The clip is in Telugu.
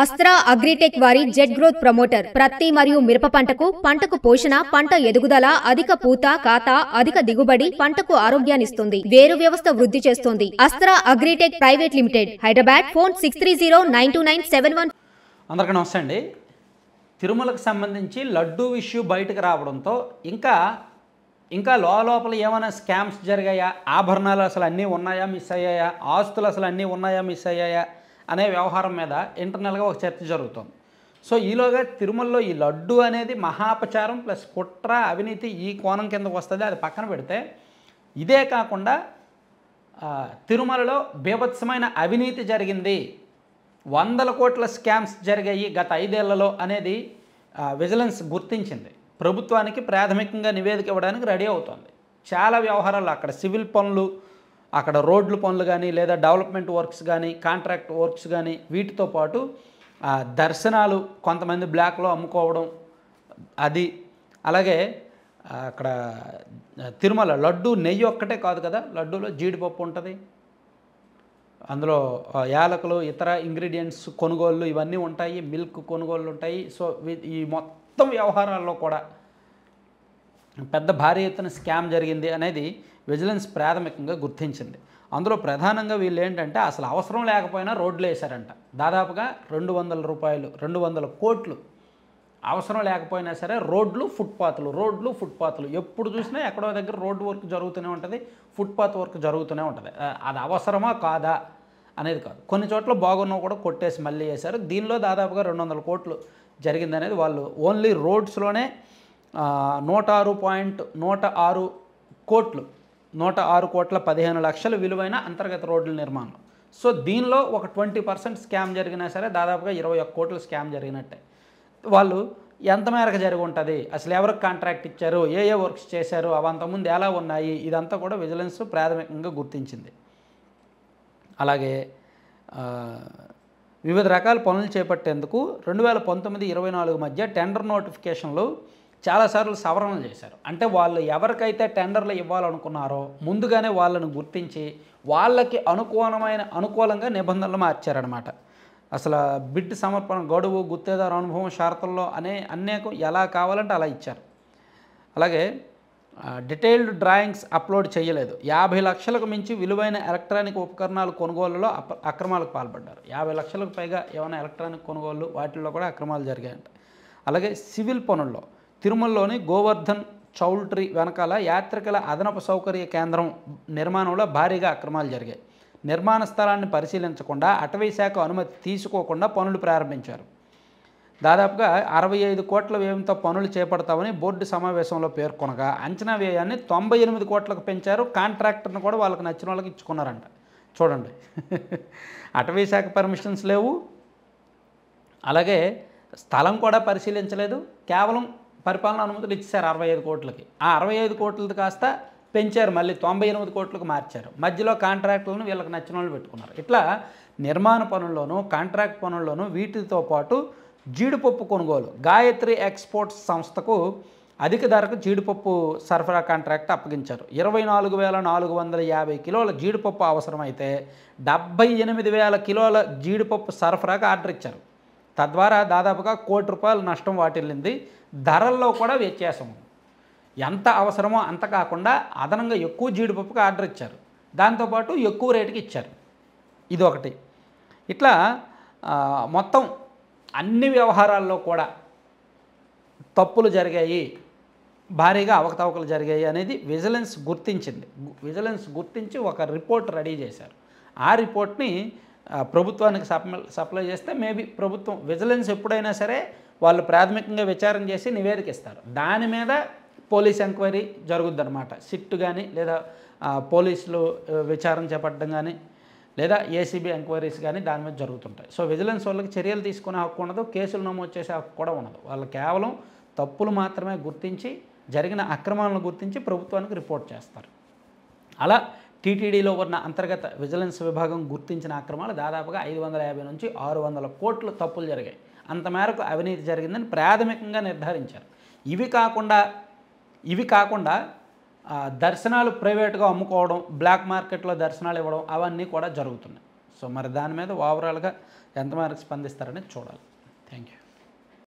అస్త్రా అగ్రిటెక్ వారి జెట్ గ్రోత్ ప్రమోటర్ ప్రత్తి మరియు మిరప పంటకు పోషణ, పంట ఎదుగుదల, అధిక పూత, కాత, అధిక దిగుబడి, పంటకు ఆరోగ్యాన్నిస్తుంది. వేరు వ్యవస్థ వృద్ధి చేస్తుంది. Astra agritech private limited, Hyderabad. Phone 63092971. అందరికీ నమస్తే అండి. తిరుమలకు సంబంధించి లడ్డూ ఇష్యూ బయటకు రావడంతో ఇంకా లోపల ఏమైనా స్కామ్స్ జరిగాయా, ఆభరణాలు అసలు అన్నీ ఉన్నాయా, మిస్ అయ్యాయా, ఆస్తులు అసలు అన్నీ ఉన్నాయా, మిస్ అయ్యాయా అనే వ్యవహారం మీద ఇంటర్నల్గా ఒక చర్చ జరుగుతుంది. సో ఈలోగా తిరుమలలో ఈ లడ్డు అనేది మహాపచారం ప్లస్ కుట్ర, అవినీతి ఈ కోణం కిందకు వస్తుంది. అది పక్కన పెడితే ఇదే కాకుండా తిరుమలలో బీభత్సమైన అవినీతి జరిగింది, 100 కోట్ల స్కామ్స్ జరిగాయి గత 5 ఏళ్లలో అనేది విజిలెన్స్ గుర్తించింది. ప్రభుత్వానికి ప్రాథమికంగా నివేదిక ఇవ్వడానికి రెడీ అవుతుంది. చాలా వ్యవహారాలు అక్కడ సివిల్ పనులు, అక్కడ రోడ్లు పనులు కానీ, లేదా డెవలప్మెంట్ వర్క్స్ కానీ, కాంట్రాక్ట్ వర్క్స్ కానీ, వీటితో పాటు దర్శనాలు కొంతమంది బ్లాక్లో అమ్ముకోవడం, అది అలాగే అక్కడ తిరుమల లడ్డు నెయ్యి ఒక్కటే కాదు కదా, లడ్డూలో జీడిపప్పు ఉంటుంది, అందులో యాలకులు, ఇతర ఇంగ్రీడియంట్స్ కొనుగోళ్ళు ఇవన్నీ ఉంటాయి, మిల్క్ కొనుగోళ్ళు ఉంటాయి. సో ఈ మొత్తం వ్యవహారాల్లో కూడా పెద్ద భారీ ఎత్తున స్కామ్ జరిగింది అనేది విజిలెన్స్ ప్రాథమికంగా గుర్తించింది. అందులో ప్రధానంగా వీళ్ళు ఏంటంటే అసలు అవసరం లేకపోయినా రోడ్లు వేశారంట. దాదాపుగా 200 కోట్లు అవసరం లేకపోయినా సరే రోడ్లు ఫుట్పాత్లు ఎప్పుడు చూసినా ఎక్కడో దగ్గర రోడ్డు వర్క్ జరుగుతూనే ఉంటుంది, ఫుట్పాత్ వర్క్ జరుగుతూనే ఉంటుంది. అది అవసరమా కాదా అనేది కాదు. కొన్ని చోట్ల బాగున్నవి కూడా కొట్టేసి మళ్ళీ వేశారు. దీనిలో దాదాపుగా 200 కోట్లు జరిగింది అనేది వాళ్ళు ఓన్లీ రోడ్స్లోనే 106 కోట్లు 106 కోట్ల 15 లక్షల విలువైన అంతర్గత రోడ్ల నిర్మాణం. సో దీనిలో ఒక 20% స్కామ్ జరిగినా సరే దాదాపుగా 21 కోట్ల స్కామ్ జరిగినట్టే. వాళ్ళు ఎంత మేరకు జరిగి ఉంటుంది, అసలు ఎవరికి కాంట్రాక్ట్ ఇచ్చారు, ఏ వర్క్స్ చేశారు, అవి అంతకుముందు ఎలా ఉన్నాయి, ఇదంతా కూడా విజిలెన్స్ ప్రాథమికంగా గుర్తించింది. అలాగే వివిధ రకాల పనులు చేపట్టేందుకు 2019-24 మధ్య టెండర్ నోటిఫికేషన్లు చాలాసార్లు సవరణలు చేశారు. అంటే వాళ్ళు ఎవరికైతే టెండర్లు ఇవ్వాలనుకున్నారో ముందుగానే వాళ్ళను గుర్తించి వాళ్ళకి అనుకూలంగా నిబంధనలు మార్చారనమాట. అసలు బిడ్ సమర్పణ గడువు, గుత్తేదారు అనుభవం, షరతుల్లో అనేకం ఎలా కావాలంటే అలా ఇచ్చారు. అలాగే డీటెయిల్డ్ డ్రాయింగ్స్ అప్లోడ్ చేయలేదు. 50 లక్షలకు మించి విలువైన ఎలక్ట్రానిక్ ఉపకరణాలు కొనుగోలులో అక్రమాలకు పాల్పడ్డారు. 50 లక్షలకు పైగా ఏమైనా ఎలక్ట్రానిక్ కొనుగోలు వాటిల్లో కూడా అక్రమాలు జరిగాయంట. అలాగే సివిల్ పనుల్లో తిరుమలలోని గోవర్ధన్ చౌల్ట్రీ వెనకాల యాత్రికుల అదనపు సౌకర్య కేంద్రం నిర్మాణంలో భారీగా అక్రమాలు జరిగాయి. నిర్మాణ స్థలాన్ని పరిశీలించకుండా, అటవీ శాఖ అనుమతి తీసుకోకుండా పనులు ప్రారంభించారు. దాదాపుగా 65 కోట్ల వ్యయంతో పనులు చేపడతామని బోర్డు సమావేశంలో పేర్కొనగా అంచనా వ్యయాన్ని 98 కోట్లకు పెంచారు. కాంట్రాక్టర్ని కూడా వాళ్ళకి నచ్చిన వాళ్ళకి ఇచ్చుకున్నారంట. చూడండి, అటవీ శాఖ పర్మిషన్స్ లేవు, అలాగే స్థలం కూడా పరిశీలించలేదు, కేవలం పరిపాలన అనుమతులు ఇచ్చారు 65 కోట్లకి. ఆ 65 కోట్లది కాస్త పెంచారు, మళ్ళీ 98 కోట్లకు మార్చారు. మధ్యలో కాంట్రాక్టులను వీళ్ళకి నచ్చిన వాళ్ళు పెట్టుకున్నారు. ఇట్లా నిర్మాణ పనుల్లోనూ, కాంట్రాక్ట్ పనుల్లోనూ వీటితో పాటు జీడిపప్పు కొనుగోలు, గాయత్రి ఎక్స్పోర్ట్స్ సంస్థకు అధిక ధరకు జీడిపప్పు సరఫరా కాంట్రాక్ట్ అప్పగించారు. 24,450 కిలోల జీడిపప్పు అవసరమైతే 78,000 కిలోల జీడిపప్పు సరఫరాకు ఆర్డర్ ఇచ్చారు. తద్వారా దాదాపుగా ₹1 కోటి నష్టం వాటిల్లింది. ధరల్లో కూడా వ్యత్యాసం ఉంది. ఎంత అవసరమో అంత కాకుండా అదనంగా ఎక్కువ జీడిపప్పుకి ఆర్డర్ ఇచ్చారు, దాంతోపాటు ఎక్కువ రేటుకి ఇచ్చారు. ఇది ఒకటి. ఇట్లా మొత్తం అన్ని వ్యవహారాల్లో కూడా తప్పులు జరిగాయి, భారీగా అవకతవకలు జరిగాయి అనేది విజిలెన్స్ గుర్తించింది. విజిలెన్స్ గుర్తించి ఒక రిపోర్ట్ రెడీ చేశారు. ఆ రిపోర్ట్ని ప్రభుత్వానికి సప్లై చేస్తే మేబీ ప్రభుత్వం, విజిలెన్స్ ఎప్పుడైనా సరే వాళ్ళు ప్రాథమికంగా విచారణ చేసి నివేదిక ఇస్తారు. దాని మీద పోలీస్ ఎంక్వైరీ జరుగుద్ది అనమాట. సిట్ కానీ, లేదా పోలీసులు విచారణ చేపట్టడం కానీ, లేదా ఏసీబీ ఎంక్వైరీస్ కానీ దాని మీద జరుగుతుంటాయి. సో విజిలెన్స్ వాళ్ళకి చర్యలు తీసుకునే హక్కు ఉండదు, కేసులు నమోదు చేసే హక్కు కూడా ఉండదు. వాళ్ళు కేవలం తప్పులు మాత్రమే గుర్తించి, జరిగిన అక్రమాలను గుర్తించి ప్రభుత్వానికి రిపోర్ట్ చేస్తారు. అలా టీటీడీలో ఉన్న అంతర్గత విజిలెన్స్ విభాగం గుర్తించిన అక్రమాలు దాదాపుగా 550 నుంచి 600 కోట్లు తప్పులు జరిగాయి. అంత మేరకు అవినీతి జరిగిందని ప్రాథమికంగా నిర్ధారించారు. ఇవి కాకుండా దర్శనాలు ప్రైవేట్గా అమ్ముకోవడం, బ్లాక్ మార్కెట్లో దర్శనాలు ఇవ్వడం అవన్నీ కూడా జరుగుతున్నాయి. సో మరి దాని మీద ఓవరాల్గా ఎంతమేరకు స్పందిస్తారనేది చూడాలి. Thank you.